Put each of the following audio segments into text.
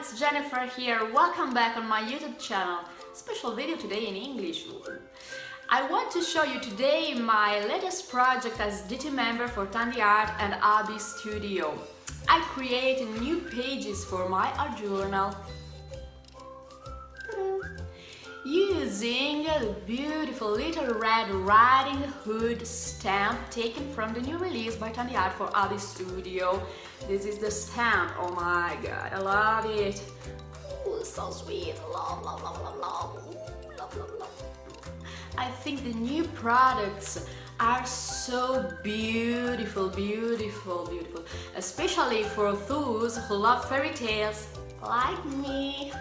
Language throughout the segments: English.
it's Jennifer here. Welcome back on my YouTube channel. Special video today in English. I want to show you today my latest project as DT member for TandiArt and Armi Studio. I created new pages for my art journal using a beautiful Little Red Riding Hood stamp taken from the new release by TandiArt for Armi Studio. This is the stamp. Oh my god, I love it. Ooh, so sweet. Love, love, love, love, love. Love, love, love. I think the new products are so beautiful, beautiful, beautiful. Especially for those who love fairy tales like me.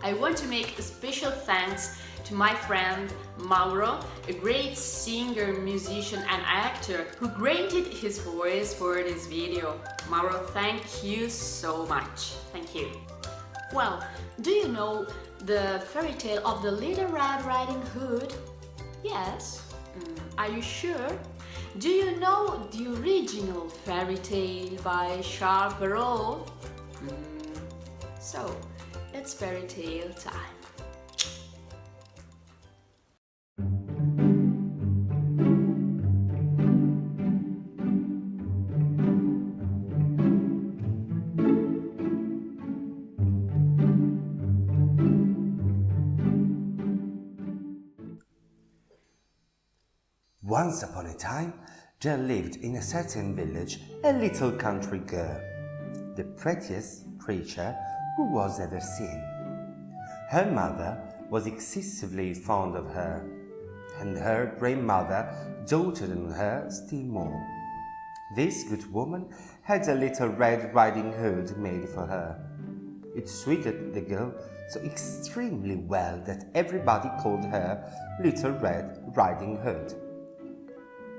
I want to make a special thanks to my friend Mauro, a great singer, musician and actor who granted his voice for this video. Mauro, thank you so much. Thank you. Well, do you know the fairy tale of the Little Red Riding Hood? Yes? Are you sure? Do you know the original fairy tale by Charles Perrault? So, it's fairy tale time. Once upon a time, there lived in a certain village a little country girl, the prettiest creature who was ever seen. Her mother was excessively fond of her, and her grandmother doted on her still more. This good woman had a little Red Riding Hood made for her. It suited the girl so extremely well that everybody called her Little Red Riding Hood.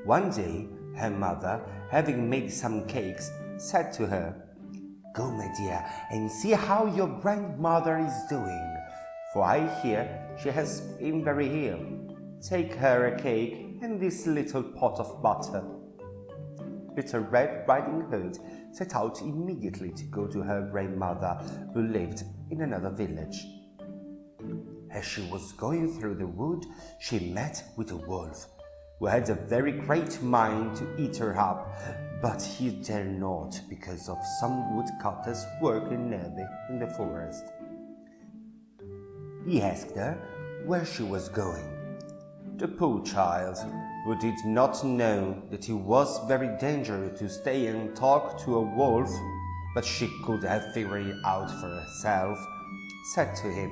One day, her mother, having made some cakes, said to her, "Go, my dear, and see how your grandmother is doing, for I hear she has been very ill. Take her a cake and this little pot of butter." Little Red Riding Hood set out immediately to go to her grandmother, who lived in another village. As she was going through the wood, she met with a wolf, who had a very great mind to eat her up, but he dare not because of some woodcutters working nearby in the forest. He asked her where she was going. The poor child, who did not know that it was very dangerous to stay and talk to a wolf, but she could have figured it out for herself, said to him,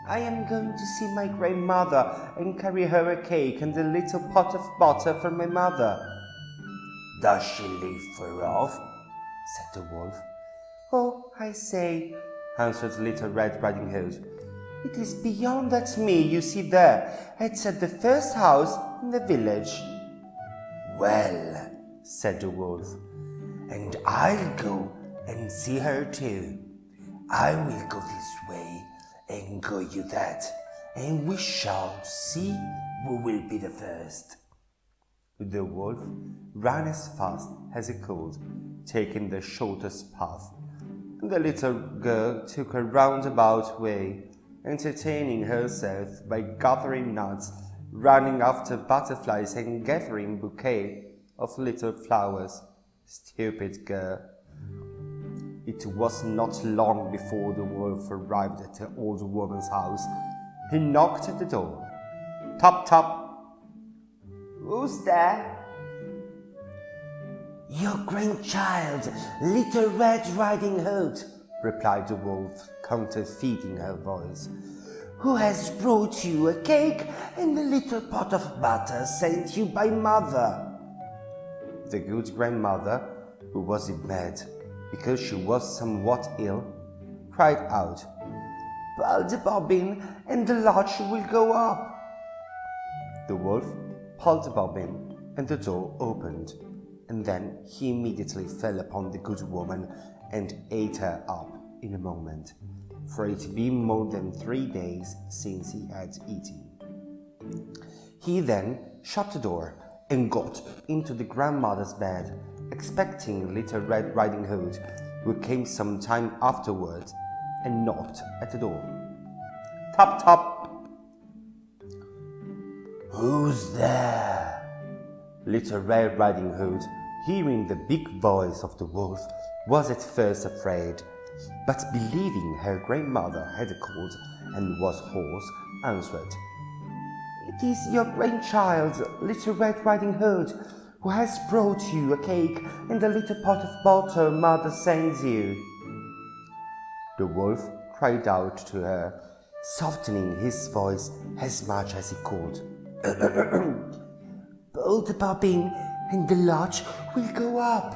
"I am going to see my grandmother and carry her a cake and a little pot of butter for my mother." "Does she live far off?" said the wolf. "Oh, I say," answered Little Red Riding Hood, "it is beyond that mill you see there. It's at the first house in the village." "Well," said the wolf, "and I'll go and see her too. I will go this way and go you that, and we shall see who will be the first." The wolf ran as fast as he could, taking the shortest path. The little girl took a roundabout way, entertaining herself by gathering nuts, running after butterflies and gathering bouquets of little flowers. Stupid girl. It was not long before the wolf arrived at the old woman's house. He knocked at the door. Tap, tap. "Who's there?" "Your grandchild, Little Red Riding Hood," replied the wolf, counterfeiting her voice, "who has brought you a cake and a little pot of butter sent you by mother." The good grandmother, who was in bed because she was somewhat ill, cried out, "Pull the bobbin and the latch will go up." The wolf pulled the bobbin and the door opened, and then he immediately fell upon the good woman and ate her up in a moment, for it had been more than 3 days since he had eaten. He then shut the door and got into the grandmother's bed, expecting Little Red Riding Hood, who came some time afterwards and knocked at the door. Tap, tap. Who's there? Little Red Riding Hood, hearing the big voice of the wolf, was at first afraid, but believing her grandmother had called and was hoarse, answered, "It is your grandchild, Little Red Riding Hood, who has brought you a cake and a little pot of butter Mother sends you." The wolf cried out to her, softening his voice as much as he could. "Pull the bobbin and the lodge will go up."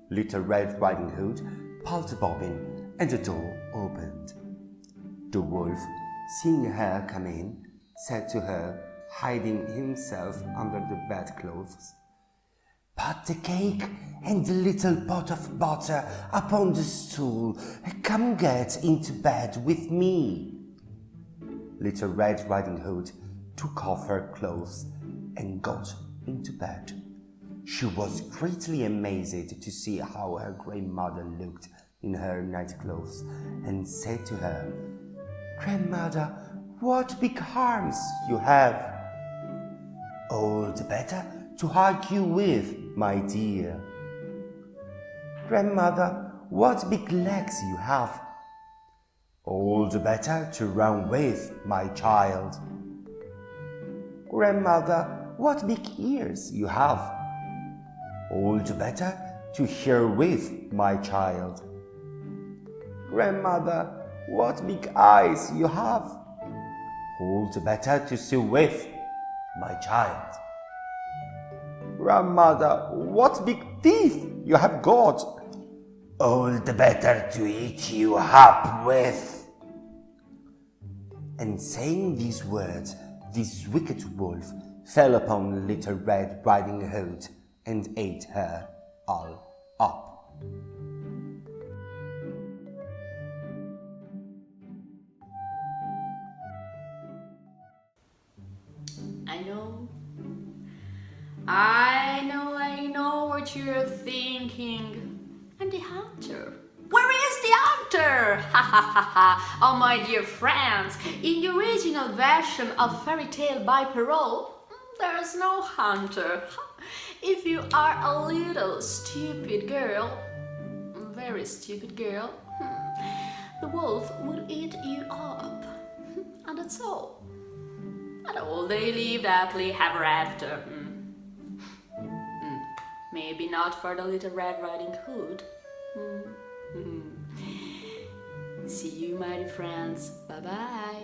Little Red Riding Hood pulled the bobbin and the door opened. The wolf, seeing her come in, said to her, hiding himself under the bedclothes, "Put the cake and the little pot of butter upon the stool and come get into bed with me." Little Red Riding Hood took off her clothes and got into bed. She was greatly amazed to see how her grandmother looked in her nightclothes, and said to her, "Grandmother, what big arms you have!" "All the better to hug you with, my dear." "Grandmother, what big legs you have!" "All the better to run with, my child." "Grandmother, what big ears you have!" "All the better to hear with, my child." "Grandmother, what big eyes you have!" "All the better to see with, my child." "Grandmother, what big teeth you have got!" "All the better to eat you up with." And saying these words, this wicked wolf fell upon Little Red Riding Hood and ate her all up. I know what you're thinking. And the hunter? Where is the hunter? Ha ha ha ha! Oh, my dear friends, in the original version of Fairy Tale by Perrault, there's no hunter. If you are a little stupid girl, very stupid girl, the wolf will eat you up. And that's all. And all they lived happily ever after. Maybe not for the Little Red Riding Hood. See you, my dear friends. Bye-bye.